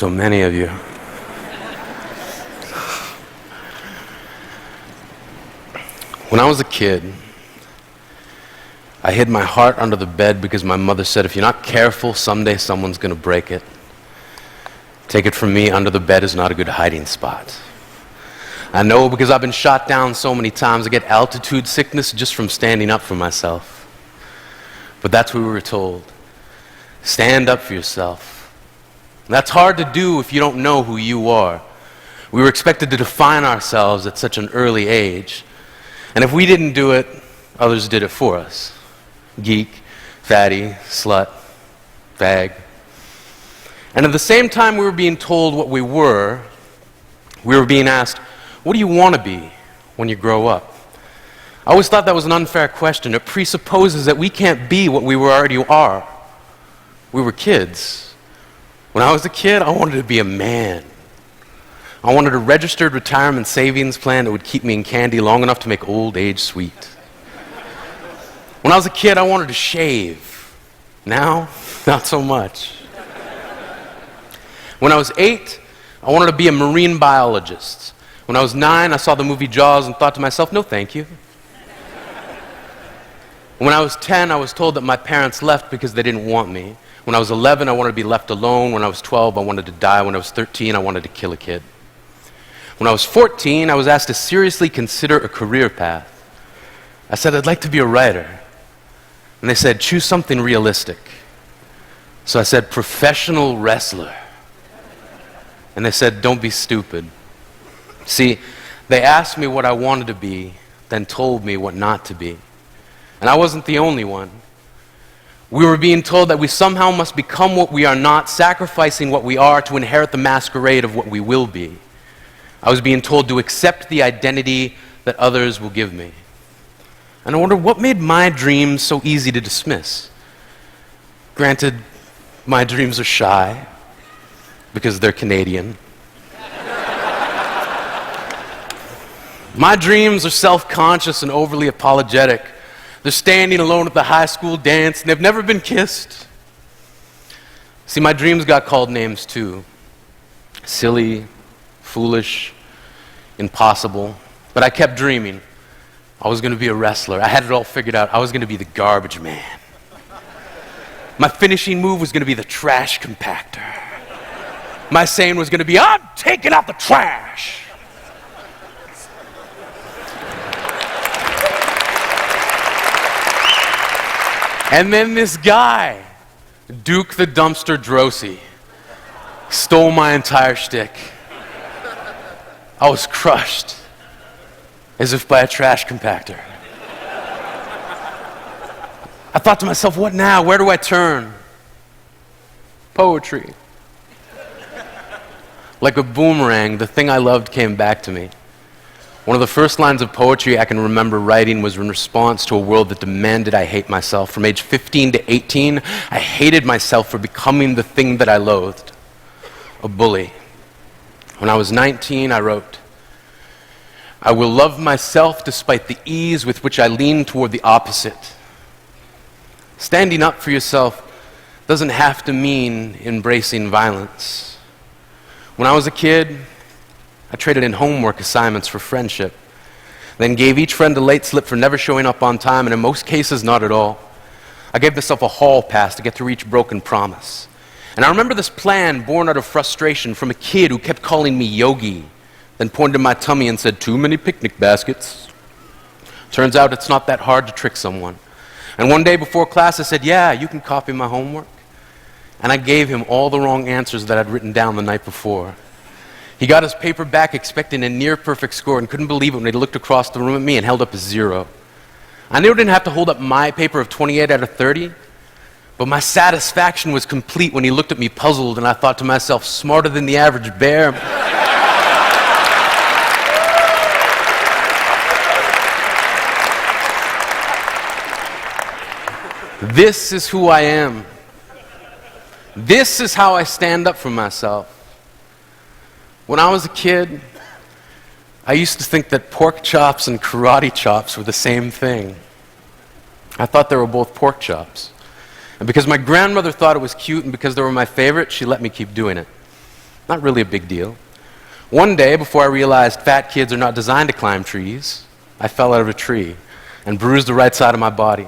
So many of you. When I was a kid, I hid my heart under the bed because my mother said, if you're not careful, someday someone's going to break it. Take it from me, under the bed is not a good hiding spot. I know because I've been shot down so many times, I get altitude sickness just from standing up for myself. But that's what we were told. Stand up for yourself. That's hard to do if you don't know who you are. We were expected to define ourselves at such an early age. And if we didn't do it, others did it for us. Geek, fatty, slut, fag. And at the same time we were being told what we were being asked, what do you want to be when you grow up? I always thought that was an unfair question. It presupposes that we can't be what we already are. We were kids. When I was a kid, I wanted to be a man. I wanted a registered retirement savings plan that would keep me in candy long enough to make old age sweet. When I was a kid, I wanted to shave. Now, not so much. When I was 8, I wanted to be a marine biologist. When I was 9, I saw the movie Jaws and thought to myself, no thank you. When I was 10, I was told that my parents left because they didn't want me. When I was 11, I wanted to be left alone. When I was 12, I wanted to die. When I was 13, I wanted to kill a kid. When I was 14, I was asked to seriously consider a career path. I said, I'd like to be a writer. And they said, choose something realistic. So I said, professional wrestler. And they said, don't be stupid. See, they asked me what I wanted to be, then told me what not to be. And I wasn't the only one. We were being told that we somehow must become what we are not, sacrificing what we are to inherit the masquerade of what we will be. I was being told to accept the identity that others will give me. And I wonder what made my dreams so easy to dismiss. Granted, my dreams are shy because they're Canadian. My dreams are self-conscious and overly apologetic. They're standing alone at the high school dance, and they've never been kissed. See, my dreams got called names too. Silly, foolish, impossible. But I kept dreaming. I was going to be a wrestler. I had it all figured out. I was going to be the garbage man. My finishing move was going to be the trash compactor. My saying was going to be, I'm taking out the trash. And then this guy, Duke the Dumpster Drosy, stole my entire shtick. I was crushed, as if by a trash compactor. I thought to myself, what now? Where do I turn? Poetry. Like a boomerang, the thing I loved came back to me. One of the first lines of poetry I can remember writing was in response to a world that demanded I hate myself. From age 15 to 18, I hated myself for becoming the thing that I loathed, a bully. When I was 19, I wrote, I will love myself despite the ease with which I lean toward the opposite. Standing up for yourself doesn't have to mean embracing violence. When I was a kid, I traded in homework assignments for friendship, then gave each friend a late slip for never showing up on time, and in most cases, not at all. I gave myself a hall pass to get through each broken promise. And I remember this plan born out of frustration from a kid who kept calling me Yogi, then pointed to my tummy and said, too many picnic baskets. Turns out it's not that hard to trick someone. And one day before class, I said, yeah, you can copy my homework. And I gave him all the wrong answers that I'd written down the night before. He got his paper back expecting a near-perfect score and couldn't believe it when he looked across the room at me and held up a 0. I knew I didn't have to hold up my paper of 28 out of 30, but my satisfaction was complete when he looked at me puzzled, and I thought to myself, smarter than the average bear. This is who I am. This is how I stand up for myself. When I was a kid, I used to think that pork chops and karate chops were the same thing. I thought they were both pork chops. And because my grandmother thought it was cute and because they were my favorite, she let me keep doing it. Not really a big deal. One day, before I realized fat kids are not designed to climb trees, I fell out of a tree and bruised the right side of my body.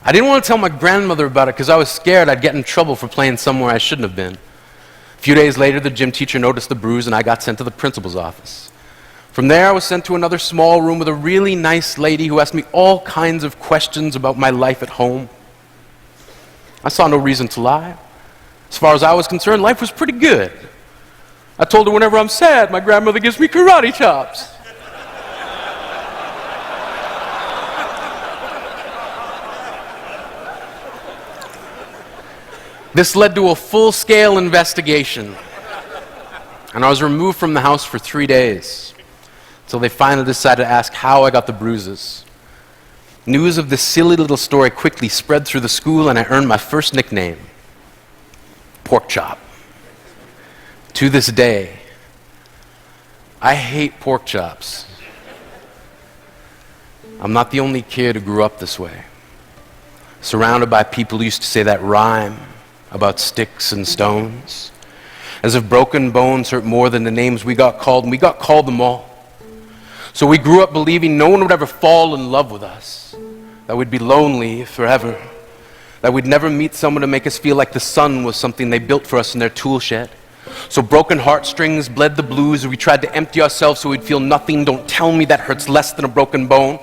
I didn't want to tell my grandmother about it because I was scared I'd get in trouble for playing somewhere I shouldn't have been. A few days later, the gym teacher noticed the bruise and I got sent to the principal's office. From there, I was sent to another small room with a really nice lady who asked me all kinds of questions about my life at home. I saw no reason to lie. As far as I was concerned, life was pretty good. I told her whenever I'm sad, my grandmother gives me karate chops. This led to a full-scale investigation, and I was removed from the house for 3 days, until they finally decided to ask how I got the bruises. News of this silly little story quickly spread through the school, and I earned my first nickname, Pork Chop. To this day, I hate pork chops. I'm not the only kid who grew up this way, surrounded by people who used to say that rhyme about sticks and stones, as if broken bones hurt more than the names we got called, and we got called them all. So we grew up believing no one would ever fall in love with us, that we'd be lonely forever, that we'd never meet someone to make us feel like the sun was something they built for us in their tool shed. So broken heartstrings bled the blues, and we tried to empty ourselves so we'd feel nothing. Don't tell me that hurts less than a broken bone.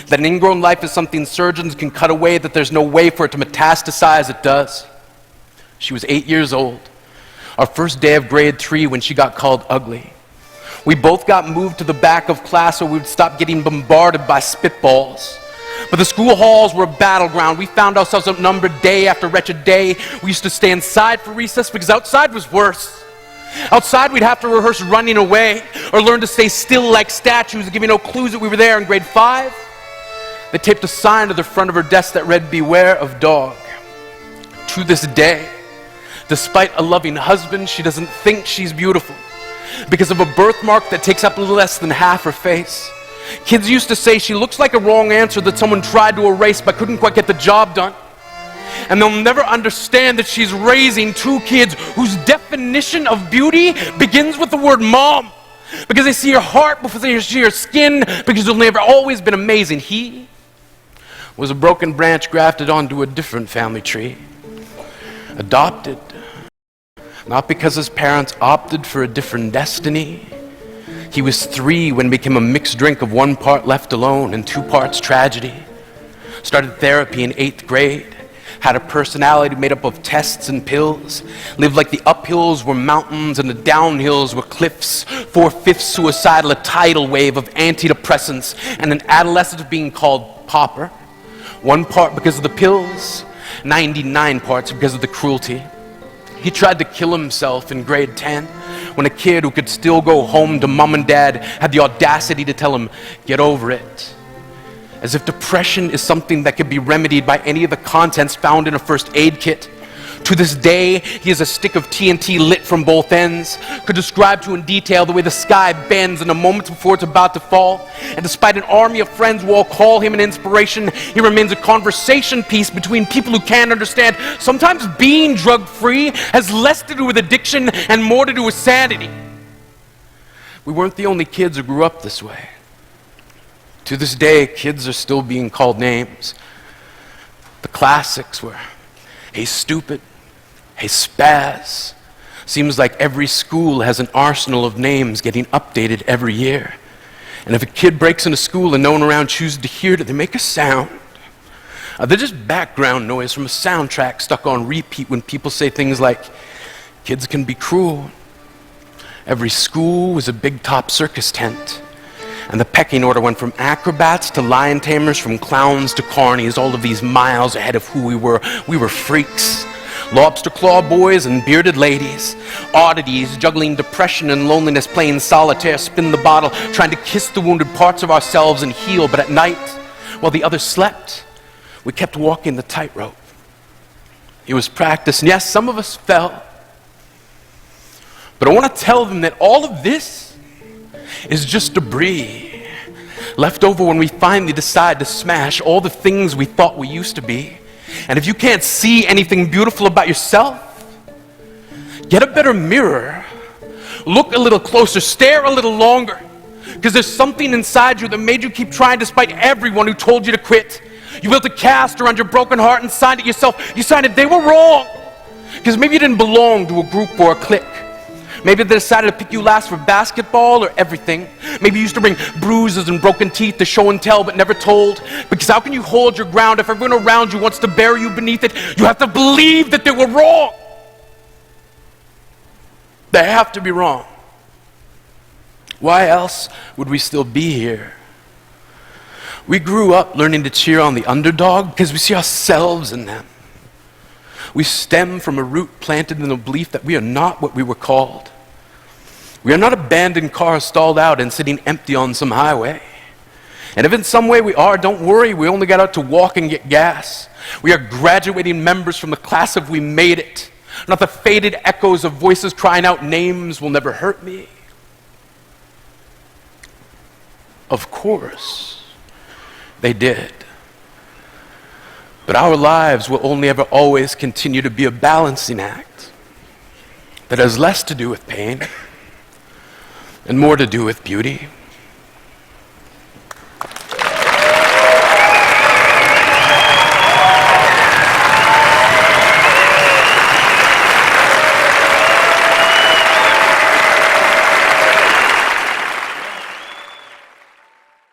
That an ingrown life is something surgeons can cut away, that there's no way for it to metastasize. It does. She was 8 years old, our first day of grade 3 when she got called ugly. We both got moved to the back of class so we would stop getting bombarded by spitballs. But the school halls were a battleground. We found ourselves outnumbered day after wretched day. We used to stay inside for recess because outside was worse. Outside we'd have to rehearse running away or learn to stay still like statues, giving no clues that we were there. In grade 5, they taped a sign to the front of her desk that read, "Beware of dog." To this day, despite a loving husband, she doesn't think she's beautiful because of a birthmark that takes up less than half her face. Kids used to say she looks like a wrong answer that someone tried to erase but couldn't quite get the job done. And they'll never understand that she's raising 2 kids whose definition of beauty begins with the word mom. Because they see her heart before they see her skin, because she'll never always been amazing. He was a broken branch grafted onto a different family tree. Adopted. Not because his parents opted for a different destiny. He was 3 when it became a mixed drink of 1 part left alone and 2 parts tragedy. Started therapy in 8th grade. Had a personality made up of tests and pills. Lived like the uphills were mountains and the downhills were cliffs. 4/5 suicidal, a tidal wave of antidepressants, and an adolescent being called pauper. 1 part because of the pills, 99 parts because of the cruelty. He tried to kill himself in grade 10 when a kid who could still go home to mom and dad had the audacity to tell him, "Get over it." As if depression is something that could be remedied by any of the contents found in a first aid kit. To this day, he has a stick of TNT lit from both ends, could describe to in detail the way the sky bends in the moments before it's about to fall. And despite an army of friends who all call him an inspiration, he remains a conversation piece between people who can't understand. Sometimes being drug-free has less to do with addiction and more to do with sanity. We weren't the only kids who grew up this way. To this day, kids are still being called names. The classics were, "Hey stupid," "Hey spaz." Seems like every school has an arsenal of names getting updated every year. And if a kid breaks into school and no one around chooses to hear it, they make a sound. They're just background noise from a soundtrack stuck on repeat when people say things like, "Kids can be cruel." Every school was a big top circus tent. And the pecking order went from acrobats to lion tamers, from clowns to carnies, all of these miles ahead of who we were. We were freaks. Lobster claw boys and bearded ladies. Oddities, juggling depression and loneliness, playing solitaire, spin the bottle, trying to kiss the wounded parts of ourselves and heal. But at night, while the others slept, we kept walking the tightrope. It was practice, and yes, some of us fell. But I want to tell them that all of this is just debris left over when we finally decide to smash all the things we thought we used to be. And if you can't see anything beautiful about yourself, get a better mirror, look a little closer, stare a little longer. Because there's something inside you that made you keep trying despite everyone who told you to quit. You built a cast around your broken heart and signed it yourself. You signed it, they were wrong. Because maybe you didn't belong to a group or a clique. Maybe they decided to pick you last for basketball or everything. Maybe you used to bring bruises and broken teeth to show and tell but never told. Because how can you hold your ground if everyone around you wants to bury you beneath it? You have to believe that they were wrong. They have to be wrong. Why else would we still be here? We grew up learning to cheer on the underdog because we see ourselves in them. We stem from a root planted in the belief that we are not what we were called. We are not abandoned cars stalled out and sitting empty on some highway. And if in some way we are, don't worry, we only got out to walk and get gas. We are graduating members from the class of We Made It, not the faded echoes of voices crying out names will never hurt me. Of course, they did. But our lives will only ever always continue to be a balancing act that has less to do with pain and more to do with beauty.